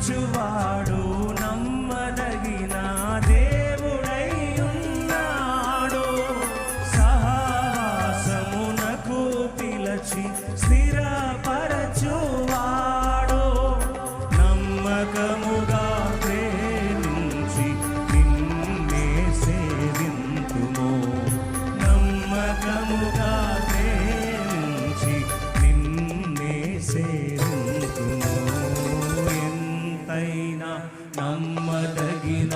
పిలుచువాడు నమ్మదగిన దేవుడై ఉన్నాడు. సహవాసమునకు పిలచి స్థిరపరచువాడు. నమ్మకముగా ప్రేమించి నిన్నే సేవింతుము. నమ్మకముగా ప్రేమించి నిన్నే సేవింతుము. ఎంతైనా నమ్మదగిన